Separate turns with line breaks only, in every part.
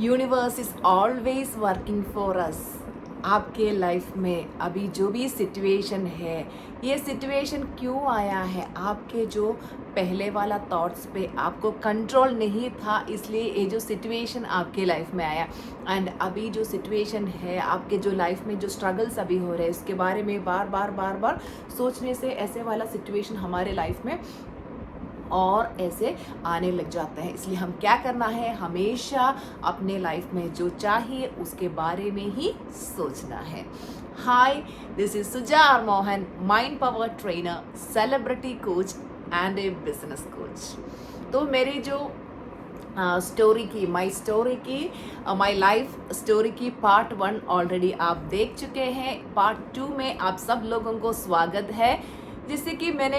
Universe is always working for us. आपके life में अभी जो भी सिचुएशन है, ये सिचुएशन क्यों आया है? आपके जो पहले वाला थॉट्स पे आपको कंट्रोल नहीं था, इसलिए ये जो सिचुएशन आपके लाइफ में आया। एंड अभी जो सिचुएशन है आपके जो लाइफ में जो स्ट्रगल्स अभी हो रहे हैं, उसके बारे में बार बार सोचने से ऐसे वाला सिचुएशन हमारे लाइफ में और ऐसे आने लग जाते हैं। इसलिए हम क्या करना है, हमेशा अपने लाइफ में जो चाहिए उसके बारे में ही सोचना है। Hi, this is Suja Mohan, mind power trainer, celebrity coach and a business coach. तो मेरी जो माई लाइफ स्टोरी की पार्ट 1 ऑलरेडी आप देख चुके हैं। पार्ट 2 में आप सब लोगों को स्वागत है। जैसे कि मैंने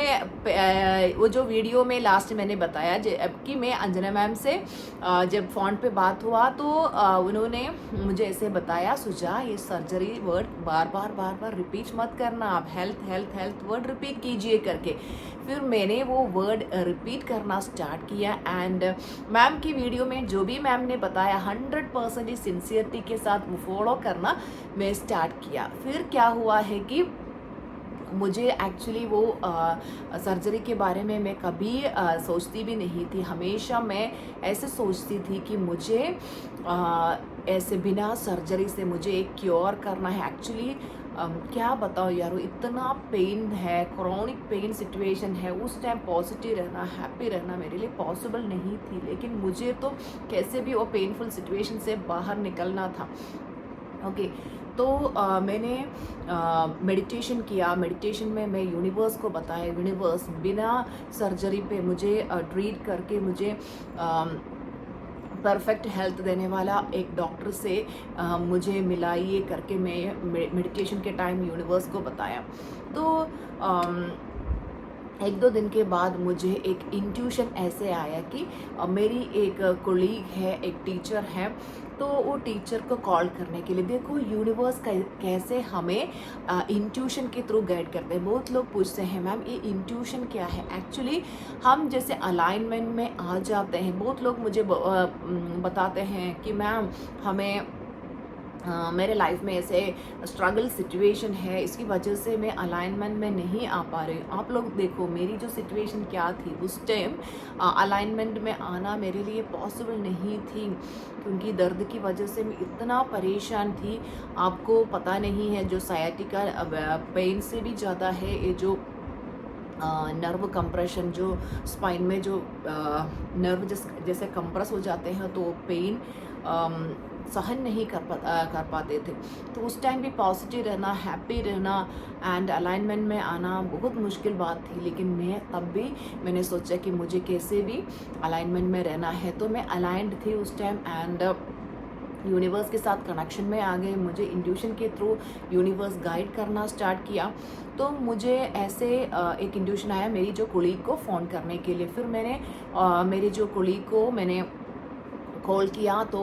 वो जो वीडियो में लास्ट मैंने बताया कि मैं अंजना मैम से जब फ़ोन पे बात हुआ तो उन्होंने मुझे ऐसे बताया, सुजा ये सर्जरी वर्ड बार बार रिपीट मत करना, आप health health health word repeat कीजिए करके। फिर मैंने वो वर्ड रिपीट करना स्टार्ट किया एंड मैम की वीडियो में जो भी मैम ने बताया 100% सिंसियरिटी के साथ वो फॉलो करना मैं स्टार्ट किया। फिर क्या हुआ है कि मुझे एक्चुअली वो सर्जरी के बारे में मैं कभी सोचती भी नहीं थी। हमेशा मैं ऐसे सोचती थी कि मुझे ऐसे बिना सर्जरी से मुझे एक क्योर करना है। एक्चुअली क्या बताओ यार, इतना पेन है, क्रॉनिक पेन सिचुएशन है। उस टाइम पॉजिटिव रहना, हैप्पी रहना मेरे लिए पॉसिबल नहीं थी, लेकिन मुझे तो कैसे भी वो पेनफुल सिचुएशन से बाहर निकलना था। ओके, तो मैंने मेडिटेशन किया। मेडिटेशन में मैं यूनिवर्स को बताया, यूनिवर्स बिना सर्जरी पे मुझे ट्रीट करके मुझे परफेक्ट हेल्थ देने वाला एक डॉक्टर से मुझे मिला, ये करके मैं मेडिटेशन के टाइम यूनिवर्स को बताया। तो एक दो दिन के बाद मुझे एक इंट्यूशन ऐसे आया कि मेरी एक कोलीग है, एक टीचर है, तो वो टीचर को कॉल करने के लिए। देखो यूनिवर्स कैसे हमें इंट्यूशन के थ्रू गाइड करते हैं। बहुत लोग पूछते हैं मैम ये इंट्यूशन क्या है? एक्चुअली हम जैसे अलाइनमेंट में आ जाते हैं। बहुत लोग मुझे बताते हैं कि मैम हमें मेरे लाइफ में ऐसे स्ट्रगल सिचुएशन है, इसकी वजह से मैं अलाइनमेंट में नहीं आ पा रही हूँ। आप लोग देखो मेरी जो सिचुएशन क्या थी, उस टाइम अलाइनमेंट में आना मेरे लिए पॉसिबल नहीं थी, क्योंकि दर्द की वजह से मैं इतना परेशान थी। आपको पता नहीं है, जो सायाटिका पेन से भी ज़्यादा है ये जो नर्व कंप्रेशन, जो स्पाइन में जो नर्व जैसे कंप्रेस हो जाते हैं, तो पेन सहन नहीं कर पाते थे। तो उस टाइम भी पॉजिटिव रहना, हैप्पी रहना एंड अलाइनमेंट में आना बहुत मुश्किल बात थी। लेकिन मैंने सोचा कि मुझे कैसे भी अलाइनमेंट में रहना है। तो मैं अलाइंड थी उस टाइम एंड यूनिवर्स के साथ कनेक्शन में आ गए। मुझे इंट्यूशन के थ्रू यूनिवर्स गाइड करना स्टार्ट किया। तो मुझे ऐसे एक इंट्यूशन आया मेरी जो कोलीग को फ़ोन करने के लिए। फिर मैंने मेरी जो कोलीग को मैंने कॉल किया, तो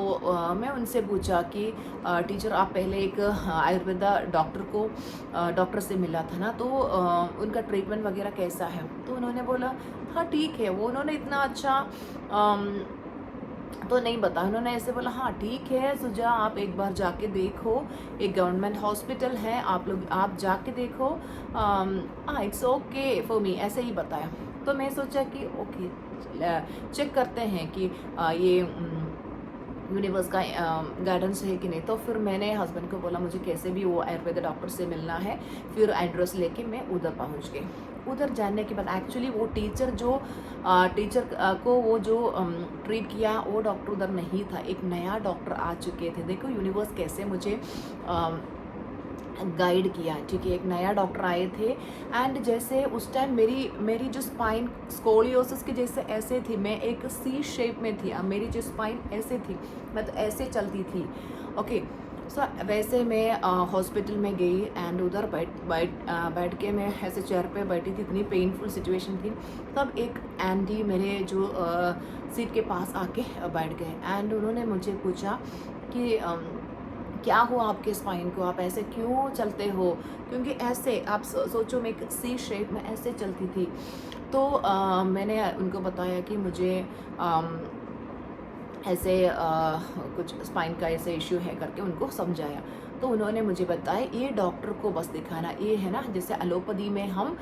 मैं उनसे पूछा कि टीचर आप पहले एक आयुर्वेदा डॉक्टर से मिला था ना, तो उनका ट्रीटमेंट वगैरह कैसा है? तो उन्होंने बोला हाँ ठीक है। वो उन्होंने इतना अच्छा तो नहीं बताया। उन्होंने ऐसे बोला हाँ ठीक है सुजा, आप एक बार जाके देखो, एक गवर्नमेंट हॉस्पिटल है, आप जाके देखो, इट्स ओके फॉर मी, ऐसे ही बताया। तो मैं सोचा कि ओके चेक करते हैं कि ये यूनिवर्स का गाइडेंस है कि नहीं। तो फिर मैंने हस्बैंड को बोला मुझे कैसे भी वो आयुर्वेद डॉक्टर से मिलना है। फिर एड्रेस लेके मैं उधर पहुंच गई। उधर जाने के बाद एक्चुअली वो टीचर को वो जो ट्रीट किया, वो डॉक्टर उधर नहीं था, एक नया डॉक्टर आ चुके थे। देखो यूनिवर्स कैसे मुझे गाइड किया, ठीक है। एक नया डॉक्टर आए थे एंड जैसे उस टाइम मेरी जो स्पाइन स्कोलियोसिस की जैसे ऐसे थी, मैं एक सी शेप में थी। अब मेरी जो स्पाइन ऐसे थी, मैं तो ऐसे चलती थी। ओके, सो वैसे मैं हॉस्पिटल में गई एंड उधर बैठ के मैं ऐसे चेयर पे बैठी थी। इतनी पेनफुल सिचुएशन थी। तब एक आंटी मेरे जो सीट के पास आके बैठ गए एंड उन्होंने मुझे पूछा कि क्या हुआ आपके स्पाइन को, आप ऐसे क्यों चलते हो? क्योंकि ऐसे आप सोचो मैं एक सी शेप में ऐसे चलती थी। तो मैंने उनको बताया कि मुझे ऐसे कुछ स्पाइन का ऐसे इश्यू है करके उनको समझाया। तो उन्होंने मुझे बताया ये डॉक्टर को बस दिखाना, ये है ना जैसे एलोपैथी में हम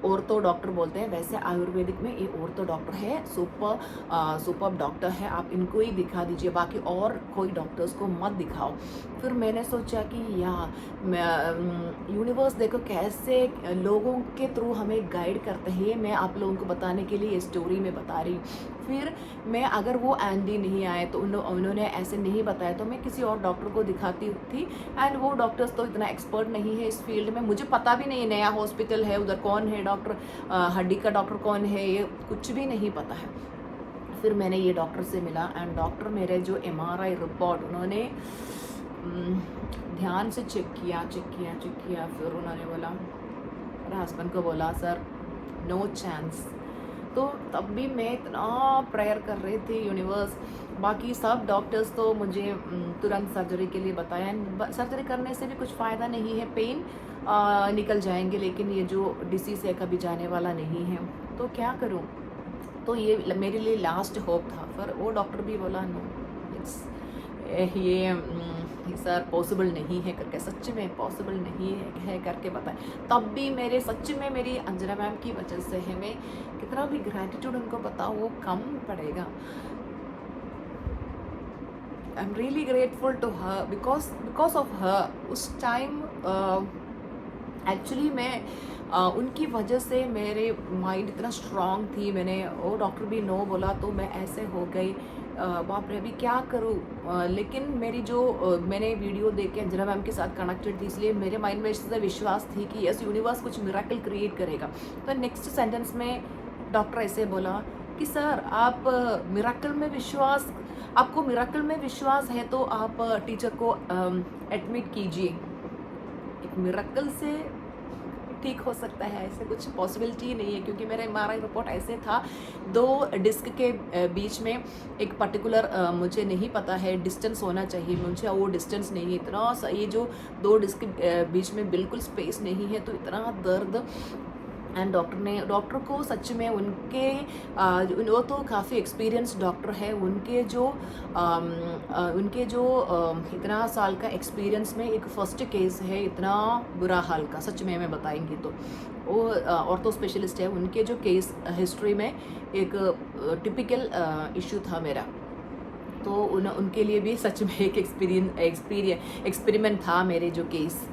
ऑर्थो डॉक्टर बोलते हैं, वैसे आयुर्वेदिक में ये ऑर्थो डॉक्टर है, सुपर डॉक्टर है, आप इनको ही दिखा दीजिए, बाकी और कोई डॉक्टर्स को मत दिखाओ। फिर मैंने सोचा कि यूनिवर्स देखो कैसे लोगों के थ्रू हमें गाइड करते हैं, ये मैं आप लोगों को बताने के लिए ये स्टोरी में बता रही हूँ। फिर मैं अगर वो एंडी नहीं आए तो उन्होंने ऐसे नहीं बताया तो मैं किसी और डॉक्टर को दिखाती थी। एंड वो डॉक्टर्स तो इतना एक्सपर्ट नहीं है इस फील्ड में, मुझे पता भी नहीं नया हॉस्पिटल है उधर कौन है डॉक्टर, हड्डी का डॉक्टर कौन है, ये कुछ भी नहीं पता है। फिर मैंने ये डॉक्टर से मिला एंड डॉक्टर मेरे जो MRI रिपोर्ट उन्होंने ध्यान से चेक किया। फिर उन्होंने बोला, मेरे हस्बैंड को बोला, सर नो चांस। तो तब भी मैं इतना प्रेयर कर रही थी यूनिवर्स, बाकी सब डॉक्टर्स तो मुझे तुरंत सर्जरी के लिए बताया। सर्जरी करने से भी कुछ फ़ायदा नहीं है, पेन निकल जाएंगे, लेकिन ये जो डिसीज़ है कभी जाने वाला नहीं है, तो क्या करूं। तो ये मेरे लिए लास्ट होप था। फिर वो डॉक्टर भी बोला नो, इट्स ये सर पॉसिबल नहीं है करके, सच में पॉसिबल नहीं है करके बताए। तब भी मेरे सच में मेरी अंजना मैम की वजह से है, मैं कितना भी ग्रैटिट्यूड उनको बताऊँ वो कम पड़ेगा। I am really grateful to her because of her. उस टाइम एक्चुअली मैं उनकी वजह से मेरे माइंड इतना स्ट्रांग थी, मैंने वो डॉक्टर भी नो बोला तो मैं ऐसे हो गई, बाप रे अभी क्या करूँ। लेकिन मेरी जो मैंने वीडियो देख के अंजना मैम के साथ कनेक्टेड थी, इसलिए मेरे माइंड में इससे विश्वास थी कि यस यूनिवर्स कुछ मिरेकल क्रिएट करेगा। तो नेक्स्ट सेंटेंस में डॉक्टर ऐसे बोला कि सर आप आपको मिरेकल में विश्वास है तो आप टीचर को एडमिट कीजिए। एक मिरेकल से ठीक हो सकता है, ऐसे कुछ पॉसिबिलिटी नहीं है, क्योंकि मेरा MRI रिपोर्ट ऐसे था, 2 डिस्क के बीच में एक पर्टिकुलर मुझे नहीं पता है डिस्टेंस होना चाहिए, मुझे वो डिस्टेंस नहीं है इतना ये जो 2 डिस्क के बीच में बिल्कुल स्पेस नहीं है, तो इतना दर्द। एंड डॉक्टर को सच में वो तो काफ़ी एक्सपीरियंस डॉक्टर है, उनके जो इतना साल का एक्सपीरियंस में एक फर्स्ट केस है इतना बुरा हाल का, सच में मैं बताएंगी तो वो ऑर्थो स्पेशलिस्ट है, उनके जो केस हिस्ट्री में एक टिपिकल इशू था मेरा, तो उनके लिए भी सच में एक एक्सपेरिमेंट था मेरे जो केस।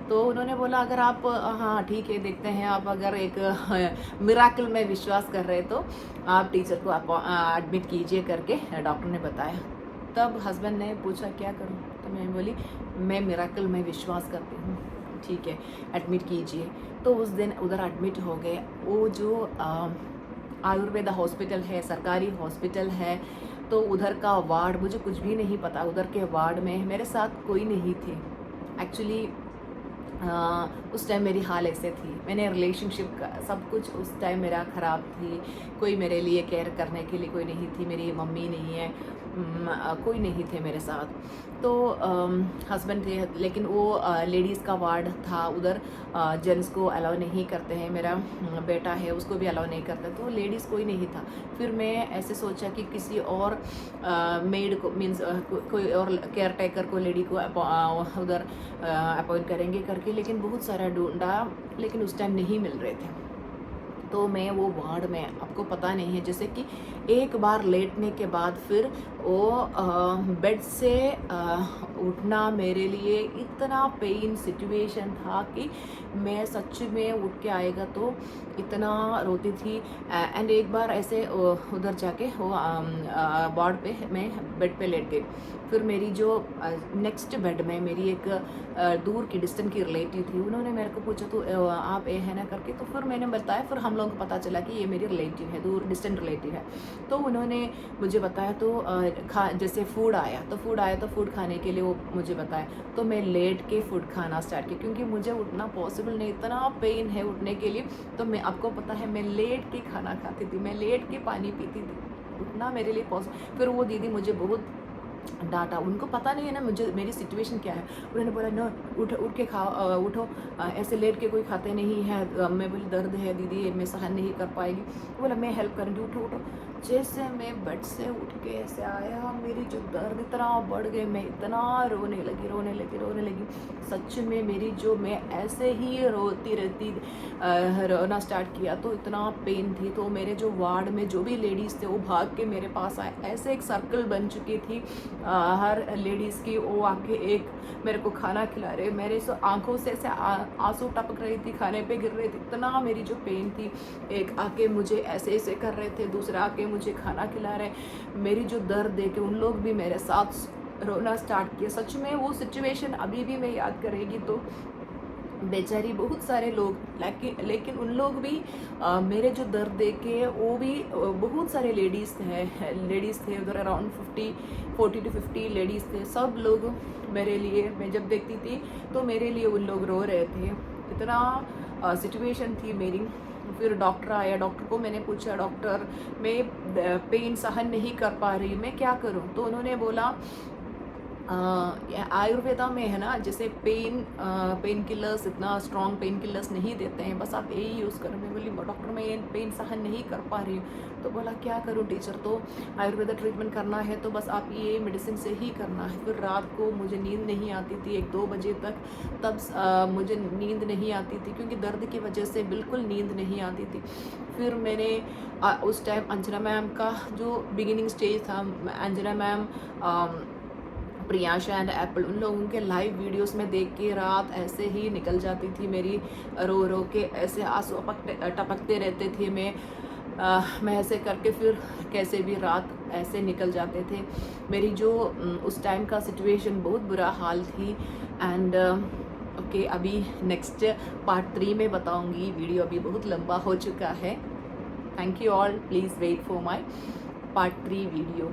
तो उन्होंने बोला अगर आप हाँ ठीक है देखते हैं, आप अगर एक मिराकल में विश्वास कर रहे तो आप टीचर को आप एडमिट कीजिए करके डॉक्टर ने बताया। तब हस्बैंड ने पूछा क्या करूं, तो मैं बोली मैं मिराकल में विश्वास करती हूँ, ठीक है एडमिट कीजिए। तो उस दिन उधर एडमिट हो गए। वो जो आयुर्वेदा हॉस्पिटल है, सरकारी हॉस्पिटल है, तो उधर का वार्ड मुझे कुछ भी नहीं पता, उधर के वार्ड में मेरे साथ कोई नहीं थे एक्चुअली। उस टाइम मेरी हाल ऐसे थी, मैंने रिलेशनशिप का सब कुछ उस टाइम मेरा ख़राब थी, कोई मेरे लिए केयर करने के लिए कोई नहीं थी, मेरी मम्मी नहीं है, कोई नहीं थे मेरे साथ। तो हस्बैंड थे, लेकिन वो लेडीज़ का वार्ड था उधर, जेंट्स को अलाउ नहीं करते हैं, मेरा बेटा है उसको भी अलाउ नहीं करते, तो लेडीज़ कोई नहीं था। फिर मैं ऐसे सोचा कि किसी और मेड को मीन्स कोई और केयर टेकर को लेडी को उधर अपॉइंट करेंगे करके, लेकिन बहुत सारा ढूंढा लेकिन उस टाइम नहीं मिल रहे थे। तो मैं वो वार्ड में, आपको पता नहीं है, जैसे कि एक बार लेटने के बाद फिर वो बेड से उठना मेरे लिए इतना पेन सिचुएशन था कि मैं सच में उठ के आएगा तो इतना रोती थी। एंड एक बार ऐसे उधर जाके वो वार्ड पे मैं बेड पे लेट गई। फिर मेरी जो नेक्स्ट बेड में मेरी एक दूर की डिस्टेंट की रिलेटिव थी, उन्होंने मेरे को पूछा तो आप ये है ना करके, तो फिर मैंने बताया, फिर हम लोगों को पता चला कि ये मेरी रिलेटिव है, दूर डिस्टेंट रिलेटिव है। तो उन्होंने मुझे बताया, तो जैसे फूड आया तो फूड खाने के लिए वो मुझे बताया, तो मैं लेट के फूड खाना स्टार्ट किया, क्योंकि मुझे उठना पॉसिबल नहीं, इतना पेन है उठने के लिए। तो मैं, आपको पता है, मैं लेट के खाना खाती थी, मैं लेट के पानी पीती थी, उठना मेरे लिए पॉसिबल। फिर वो दीदी मुझे बहुत डांटा, उनको पता नहीं है ना मुझे मेरी सिचुएशन क्या है। उन्होंने बोला न उठ के खाओ, उठो, ऐसे लेट के कोई खाते नहीं है। मैं बोली दर्द है दीदी, मैं सहन नहीं कर पाएगी। बोला मैं हेल्प करूँगी, उठो उठो। जैसे मैं बेड से उठ के ऐसे आया, मेरी जो दर्द इतना बढ़ गई, मैं इतना रोने लगी। सच में मेरी जो मैं ऐसे ही रोती रहती, रोना स्टार्ट किया तो इतना पेन थी। तो मेरे जो वार्ड में जो भी लेडीज़ थे वो भाग के मेरे पास आए, ऐसे एक सर्कल बन चुकी थी हर लेडीज़ की। वो आके एक मेरे को खाना खिला रहे, मेरे आंखों से ऐसे आंसू टपक रही थी, खाने पे गिर रहे थे, इतना मेरी जो पेन थी। एक आके मुझे ऐसे ऐसे कर रहे थे, दूसरा आके मुझे खाना खिला रहे। मेरी जो दर्द देख के उन लोग भी मेरे साथ रोना स्टार्ट किया। सच में वो सिचुएशन अभी भी मैं याद करेगी तो बेचारी बहुत सारे लोग, लेकिन उन लोग भी मेरे जो दर्द देख के वो भी बहुत सारे लेडीज़ थे उधर, अराउंड 40 to 50 लेडीज़ थे। सब लोग मेरे लिए, मैं जब देखती थी तो मेरे लिए उन लोग रो रहे थे। इतना सिचुएशन थी मेरी। फिर डॉक्टर आया, डॉक्टर को मैंने पूछा, डॉक्टर मैं पेन सहन नहीं कर पा रही, मैं क्या करूं? तो उन्होंने बोला आयुर्वेदा में है ना, जैसे पेन किलर्स इतना स्ट्रॉन्ग पेन किलर्स नहीं देते हैं, बस आप यही यूज़ करो। मैं बोली डॉक्टर मैं ये पेन सहन नहीं कर पा रही हूँ। तो बोला क्या करूँ टीचर, तो आयुर्वेदा ट्रीटमेंट करना है तो बस आप ये मेडिसिन से ही करना है। फिर रात को मुझे नींद नहीं आती थी 1-2 बजे तक, तब मुझे नींद नहीं आती थी क्योंकि दर्द की वजह से बिल्कुल नींद नहीं आती थी। फिर मैंने उस टाइम अंजना मैम का जो बिगिनिंग स्टेज था, Anjana ma'am, Priyansha and Apple, उन लोगों के लाइव वीडियोस में देख के रात ऐसे ही निकल जाती थी मेरी, रो रो के ऐसे आंसू टपकते रहते थे। मैं ऐसे करके फिर कैसे भी रात ऐसे निकल जाते थे। मेरी जो उस टाइम का सिचुएशन बहुत बुरा हाल थी। एंड ओके, अभी नेक्स्ट पार्ट 3 में बताऊंगी। वीडियो अभी बहुत लंबा हो चुका है। Thank you all, please wait for my part 3 video.